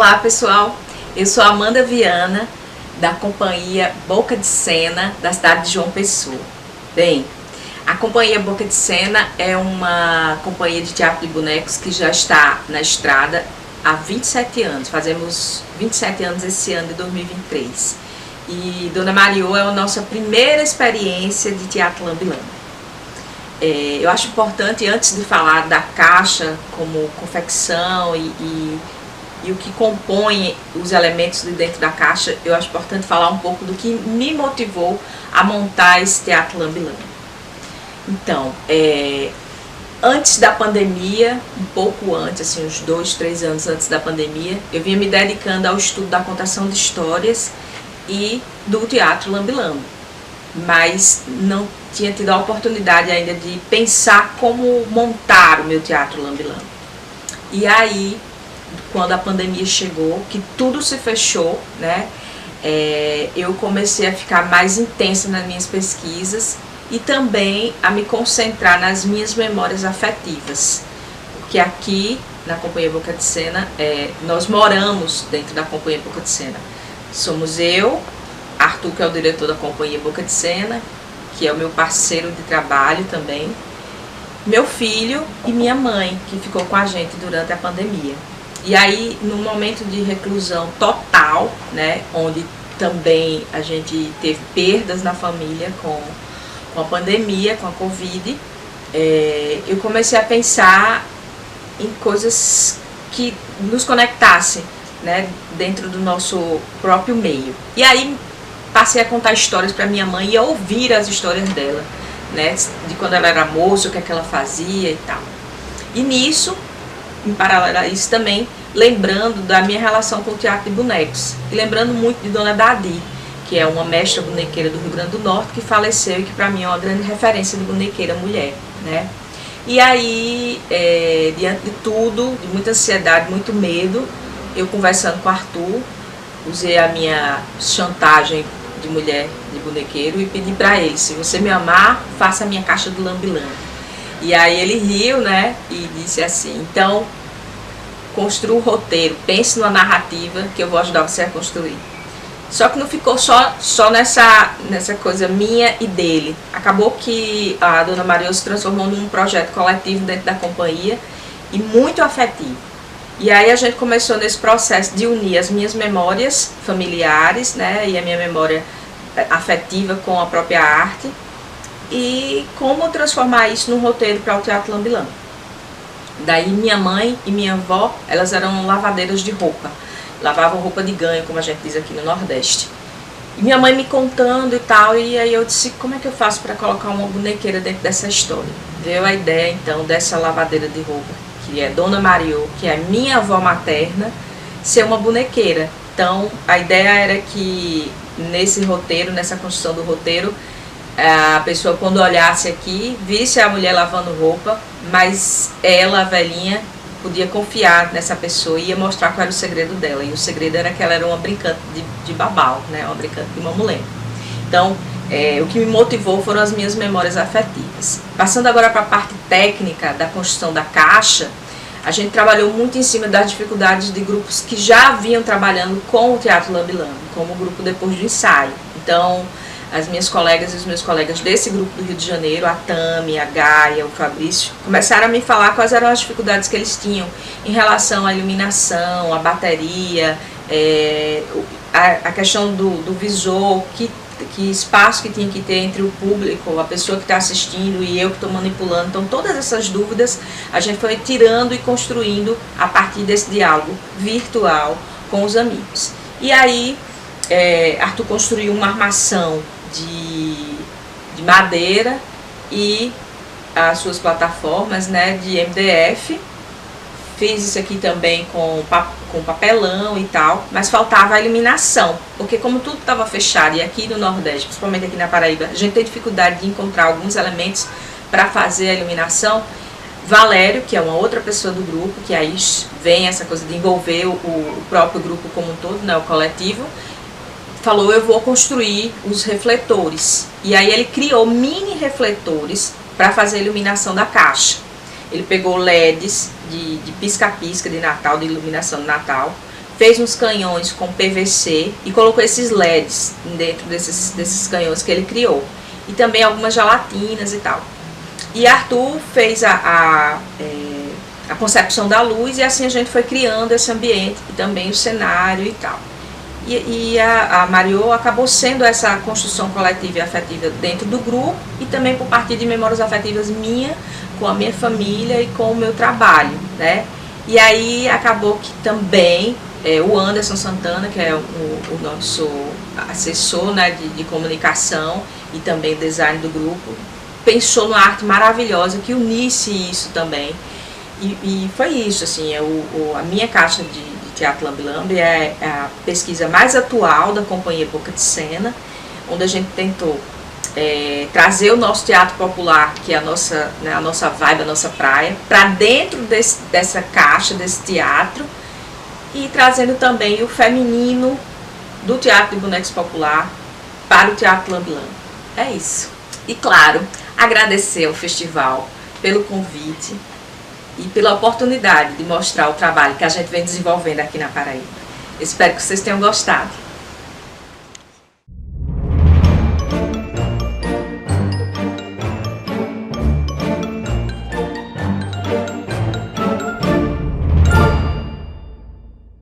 Olá pessoal, eu sou Amanda Viana, da companhia Boca de Cena, da cidade de João Pessoa. Bem, a companhia Boca de Cena é uma companhia de teatro de bonecos que já está na estrada há 27 anos, fazemos 27 anos esse ano de 2023. E Dona Mariô é a nossa primeira experiência de teatro lambe-lambe. Eu acho importante, antes de falar da caixa como confecção e o que compõe os elementos de dentro da caixa, eu acho importante falar um pouco do que me motivou a montar esse teatro lambe-lambe. Então, antes da pandemia, um pouco antes, assim, uns 2, 3 anos antes da pandemia, eu vinha me dedicando ao estudo da contação de histórias e do teatro lambe-lambe, mas não tinha tido a oportunidade ainda de pensar como montar o meu teatro lambe-lambe. E aí, quando a pandemia chegou, que tudo se fechou, né, eu comecei a ficar mais intensa nas minhas pesquisas e também a me concentrar nas minhas memórias afetivas, porque aqui na Companhia Boca de Cena, nós moramos dentro da Companhia Boca de Cena. Somos eu, Arthur, que é o diretor da Companhia Boca de Cena, que é o meu parceiro de trabalho também, meu filho e minha mãe, que ficou com a gente durante a pandemia. E aí, num momento de reclusão total, né, onde também a gente teve perdas na família com a pandemia, com a Covid, eu comecei a pensar em coisas que nos conectassem, né, dentro do nosso próprio meio. E aí passei a contar histórias para minha mãe e a ouvir as histórias dela, né, de quando ela era moça, o que é que ela fazia e tal. E nisso, em paralelo a isso também, lembrando da minha relação com o teatro de bonecos. E lembrando muito de Dona Dadi, que é uma mestra bonequeira do Rio Grande do Norte, que faleceu e que para mim é uma grande referência de bonequeira mulher, né? E aí, diante de tudo, de muita ansiedade, muito medo, eu conversando com o Arthur, usei a minha chantagem de mulher de bonequeiro e pedi para ele: se você me amar, faça a minha caixa do lambe-lambe. E aí ele riu, né, e disse assim: então, construa o roteiro, pense numa narrativa que eu vou ajudar você a construir. Só que não ficou só nessa coisa minha e dele. Acabou que a Dona Mariô se transformou num projeto coletivo dentro da companhia e muito afetivo. E aí a gente começou nesse processo de unir as minhas memórias familiares, né, e a minha memória afetiva com a própria arte, e como transformar isso num roteiro para o teatro lambe-lambe. Daí minha mãe e minha avó, elas eram lavadeiras de roupa, lavavam roupa de ganho, como a gente diz aqui no Nordeste. E minha mãe me contando e tal, e aí eu disse: como é que eu faço para colocar uma bonequeira dentro dessa história? Veio a ideia então dessa lavadeira de roupa, que é Dona Mariô, que é minha avó materna, ser uma bonequeira. Então a ideia era que nesse roteiro, nessa construção do roteiro, a pessoa, quando olhasse aqui, visse a mulher lavando roupa, mas ela, a velhinha, podia confiar nessa pessoa e ia mostrar qual era o segredo dela. E o segredo era que ela era uma brincante de babau, né? Uma brincante de mamulé. Então, o que me motivou foram as minhas memórias afetivas. Passando agora para a parte técnica da construção da caixa, a gente trabalhou muito em cima das dificuldades de grupos que já vinham trabalhando com o teatro lambe-lambe, como o grupo Depois do Ensaio. Então, as minhas colegas e os meus colegas desse grupo do Rio de Janeiro, a Tami, a Gaia, o Fabrício, começaram a me falar quais eram as dificuldades que eles tinham em relação à iluminação, à bateria, a questão do visor, que espaço que tinha que ter entre o público, a pessoa que está assistindo e eu que estou manipulando. Então todas essas dúvidas a gente foi tirando e construindo a partir desse diálogo virtual com os amigos. E aí Arthur construiu uma armação de madeira e as suas plataformas, né, de MDF. Fiz isso aqui também com papelão e tal, mas faltava a iluminação, porque como tudo estava fechado, e aqui no Nordeste, principalmente aqui na Paraíba, a gente tem dificuldade de encontrar alguns elementos para fazer a iluminação. Valério, que é uma outra pessoa do grupo, que aí vem essa coisa de envolver o próprio grupo como um todo, né, o coletivo, falou: eu vou construir os refletores. E aí ele criou mini refletores para fazer a iluminação da caixa. Ele pegou LEDs de pisca-pisca de Natal, de iluminação de Natal, fez uns canhões com PVC e colocou esses LEDs dentro desses canhões que ele criou. E também algumas gelatinas e tal. E Arthur fez a concepção da luz, e assim a gente foi criando esse ambiente e também o cenário e tal. E a Mariô acabou sendo essa construção coletiva e afetiva dentro do grupo, e também por partir de memórias afetivas minha, com a minha família e com o meu trabalho, né? E aí acabou que também o Anderson Santana, que é o nosso assessor, né, de comunicação e também design do grupo, pensou numa arte maravilhosa que unisse isso também. E foi isso, assim, a minha caixa de Teatro Lambe Lambe é a pesquisa mais atual da Companhia Boca de Cena, onde a gente tentou trazer o nosso teatro popular, que é a nossa vibe, a nossa praia, para dentro dessa caixa, desse teatro, e trazendo também o feminino do teatro de bonecos popular para o Teatro Lambe Lambe. É isso. E claro, agradecer ao festival pelo convite e pela oportunidade de mostrar o trabalho que a gente vem desenvolvendo aqui na Paraíba. Espero que vocês tenham gostado.